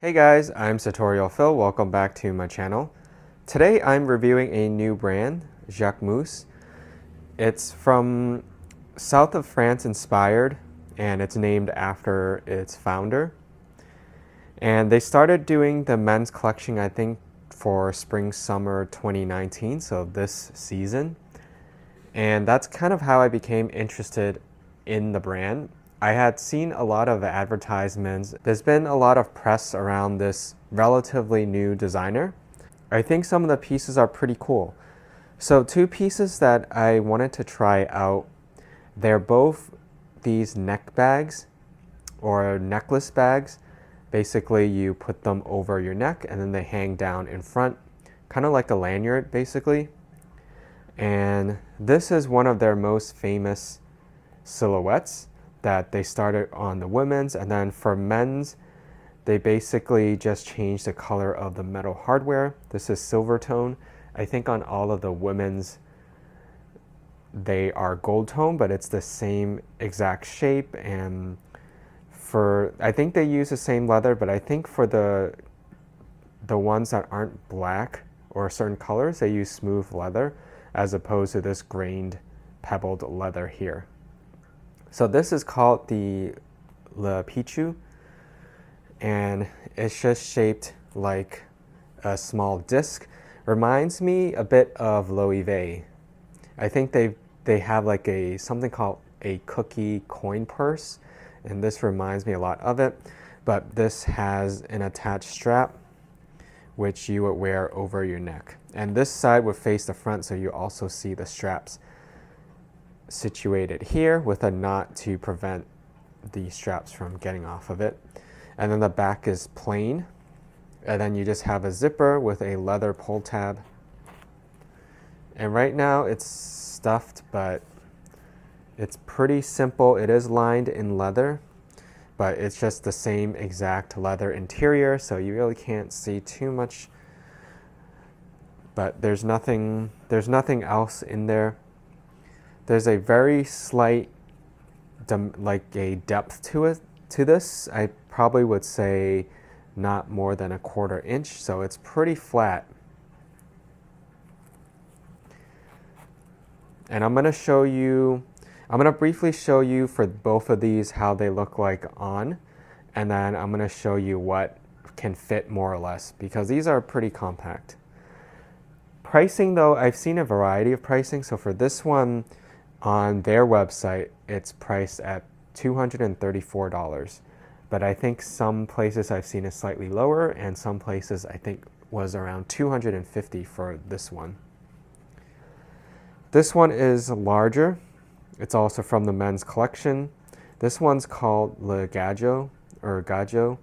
Hey guys, I'm Sartorial Phil. Welcome back to my channel. Today I'm reviewing a new brand, Jacquemus. It's from south of France inspired, and it's named after its founder. And they started doing the men's collection, I think, for spring summer 2019, so this season. And that's kind of how I became interested in the brand. I had seen a lot of advertisements. There's been a lot of press around this relatively new designer. I think some of the pieces are pretty cool. So two pieces that I wanted to try out, they're both these neck bags or necklace bags. Basically, you put them over your neck and then they hang down in front, kind of like a lanyard basically. And this is one of their most famous silhouettes that they started on the women's, and then for men's, they basically just changed the color of the metal hardware. This is silver tone. I think on all of the women's, they are gold tone, but it's the same exact shape. And I think they use the same leather, but I think for the ones that aren't black or certain colors, they use smooth leather as opposed to this grained pebbled leather here. So this is called the Pitchou, and it's just shaped like a small disc. Reminds me a bit of Loewe. I think they have like something called a cookie coin purse, and this reminds me a lot of it. But this has an attached strap, which you would wear over your neck. And this side would face the front, so you also see the straps situated here with a knot to prevent the straps from getting off of it. And then the back is plain, and then you just have a zipper with a leather pull tab. And right now it's stuffed, but it's pretty simple. It is lined in leather, but it's just the same exact leather interior, so you really can't see too much. But there's nothing else in there. There's a very slight, like a depth to this. I probably would say not more than a 1/4 inch, so it's pretty flat. And I'm gonna briefly show you for both of these how they look like on, and then I'm gonna show you what can fit more or less, because these are pretty compact. Pricing though, I've seen a variety of pricing. So for this one, on their website, it's priced at $234, but I think some places I've seen is slightly lower, and some places I think was around $250 for this one. This one is larger. It's also from the men's collection. This one's called Legato or Gadjo,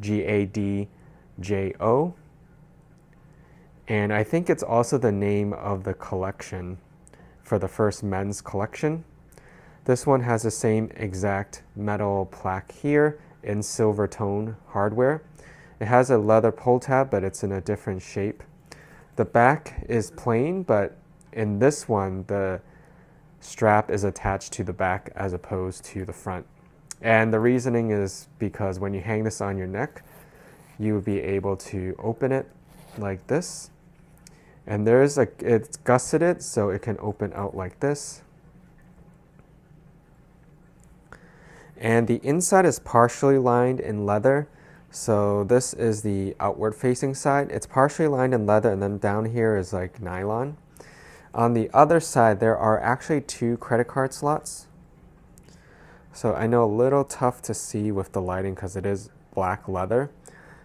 Gadjo, and I think it's also the name of the collection for the first men's collection. This one has the same exact metal plaque here in silver tone hardware. It has a leather pull tab, but it's in a different shape. The back is plain, but in this one, the strap is attached to the back as opposed to the front. And the reasoning is because when you hang this on your neck, you would be able to open it like this. And it's gusseted, so it can open out like this. And the inside is partially lined in leather. So this is the outward facing side. It's partially lined in leather, and then down here is like nylon. On the other side, there are actually 2 credit card slots. So I know a little tough to see with the lighting because it is black leather.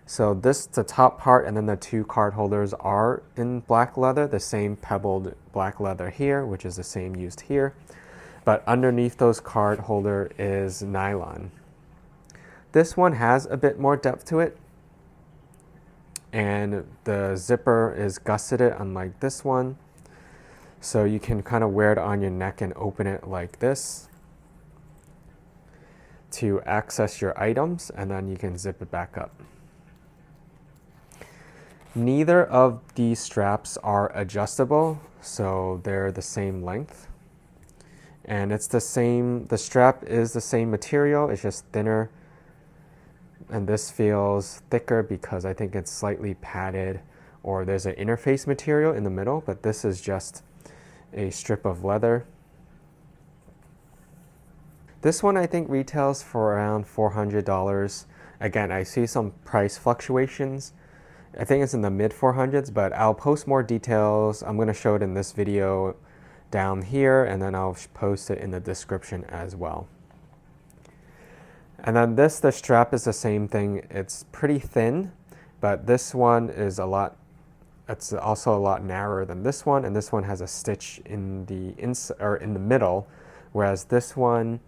So the top part, and then the 2 card holders are in black leather, the same pebbled black leather here, which is the same used here. But underneath those card holder is nylon. This one has a bit more depth to it, and the zipper is gusseted unlike this one. So you can kind of wear it on your neck and open it like this to access your items, and then you can zip it back up. Neither of these straps are adjustable, so they're the same length. And it's the strap is the same material, it's just thinner And this feels thicker because I think it's slightly padded, or there's an interface material in the middle, but this is just a strip of leather. This one I think retails for around $400. Again, I see some price fluctuations. I think it's in the mid 400s, but I'll post more details. I'm going to show it in this video down here, and then I'll post it in the description as well. And then the strap is the same thing. It's pretty thin, but this one is it's also a lot narrower than this one, and this one has a stitch in the middle, whereas this one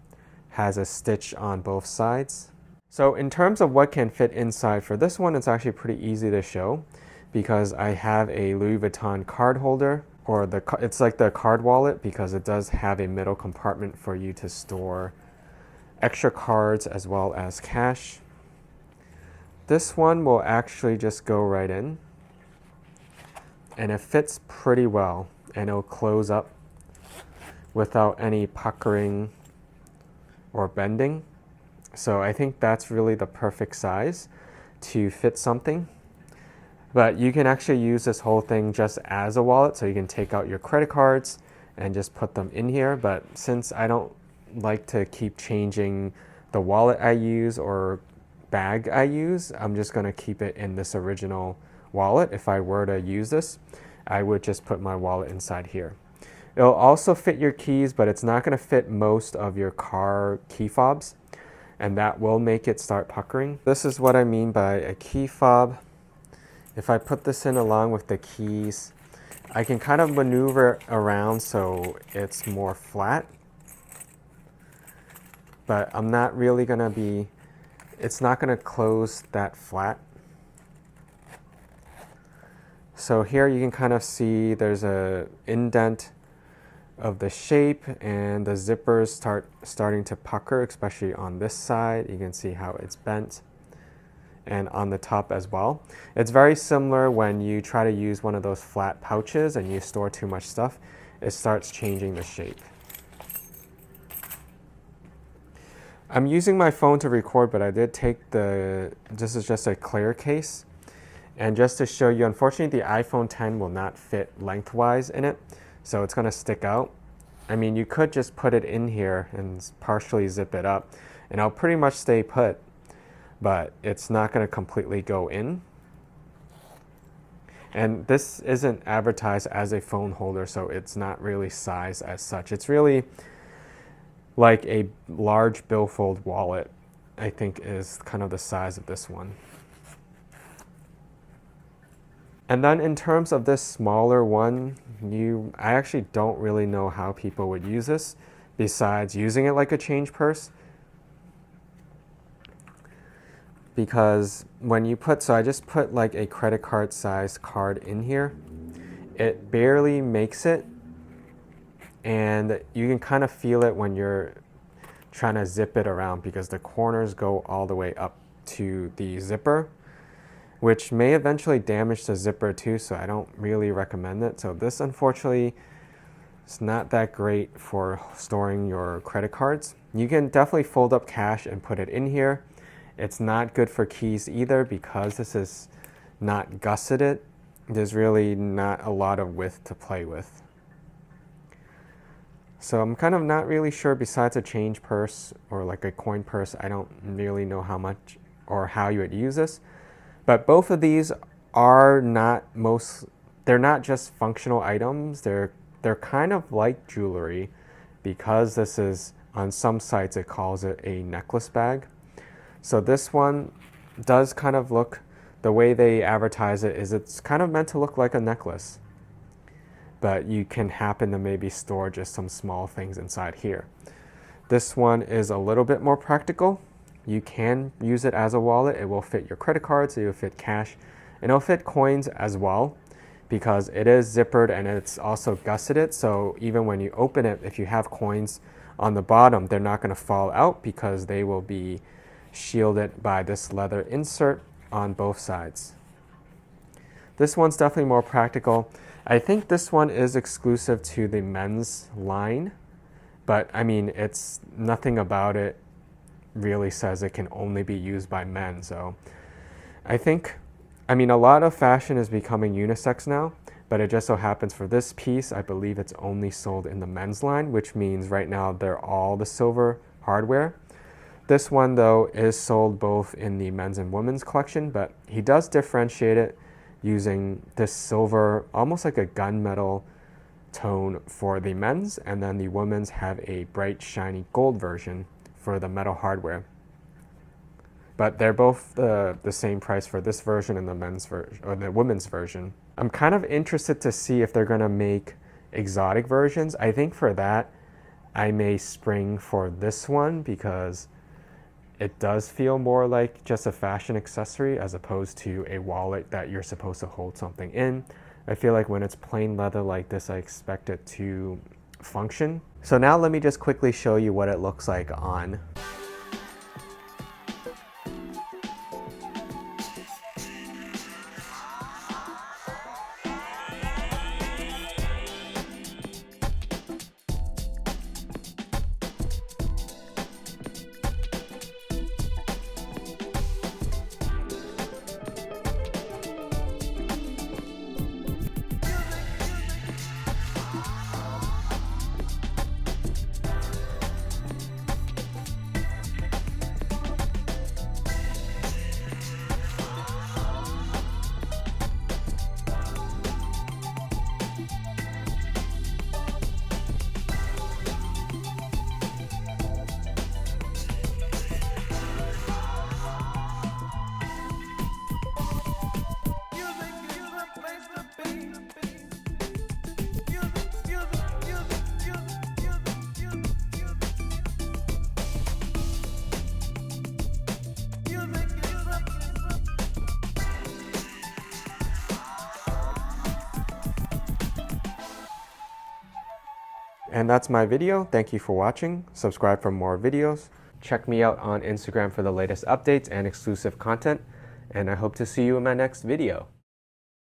has a stitch on both sides. So in terms of what can fit inside, for this one, it's actually pretty easy to show because I have a Louis Vuitton card holder, or it's like the card wallet, because it does have a middle compartment for you to store extra cards as well as cash. This one will actually just go right in, and it fits pretty well, and it'll close up without any puckering or bending. So I think that's really the perfect size to fit something. But you can actually use this whole thing just as a wallet, so you can take out your credit cards and just put them in here. But since I don't like to keep changing the wallet I use or bag I use, I'm just going to keep it in this original wallet. If I were to use this, I would just put my wallet inside here. It'll also fit your keys, but it's not going to fit most of your car key fobs, and that will make it start puckering. This is what I mean by a key fob. If I put this in along with the keys, I can kind of maneuver around so it's more flat, but I'm not really going to be, it's not going to close that flat. So here you can kind of see there's a indent of the shape, and the zippers starting to pucker, especially on this side. You can see how it's bent, and on the top as well. It's very similar when you try to use one of those flat pouches and you store too much stuff. It starts changing the shape. I'm using my phone to record, but I did take this is just a clear case. And just to show you, unfortunately, the iPhone X will not fit lengthwise in it, so it's going to stick out. I mean, you could just put it in here and partially zip it up, and it'll pretty much stay put, but it's not going to completely go in. And this isn't advertised as a phone holder, so it's not really sized as such. It's really like a large billfold wallet, I think, is kind of the size of this one. And then in terms of this smaller one, I actually don't really know how people would use this besides using it like a change purse. Because when you so I just put like a credit card size card in here, it barely makes it, and you can kind of feel it when you're trying to zip it around because the corners go all the way up to the zipper, which may eventually damage the zipper too, so I don't really recommend it. So this, unfortunately, is not that great for storing your credit cards. You can definitely fold up cash and put it in here. It's not good for keys either because this is not gusseted. There's really not a lot of width to play with. So I'm kind of not really sure, besides a change purse or like a coin purse, I don't really know how much or how you would use this. But both of these are they're not just functional items, they're kind of like jewelry, because this is, on some sites it calls it a necklace bag. So this one does kind of look, the way they advertise it is it's kind of meant to look like a necklace, but you can happen to maybe store just some small things inside here. This one is a little bit more practical. You can use it as a wallet. It will fit your credit cards, it will fit cash, and it'll fit coins as well, because it is zippered and it's also gusseted. So even when you open it, if you have coins on the bottom, they're not going to fall out because they will be shielded by this leather insert on both sides. This one's definitely more practical. I think this one is exclusive to the men's line, but I mean, it's nothing about it really says it can only be used by men. So I mean, a lot of fashion is becoming unisex now, but it just so happens for this piece, I believe it's only sold in the men's line, which means right now they're all the silver hardware. This one though is sold both in the men's and women's collection, but he does differentiate it using this silver, almost like a gunmetal tone for the men's, and then the women's have a bright shiny gold version for the metal hardware. But they're both the same price for this version and the men's version or the women's version. I'm kind of interested to see if they're gonna make exotic versions. I think for that, I may spring for this one because it does feel more like just a fashion accessory as opposed to a wallet that you're supposed to hold something in. I feel like when it's plain leather like this, I expect it to function. So now let me just quickly show you what it looks like on. And that's my video. Thank you for watching. Subscribe for more videos. Check me out on Instagram for the latest updates and exclusive content. And I hope to see you in my next video.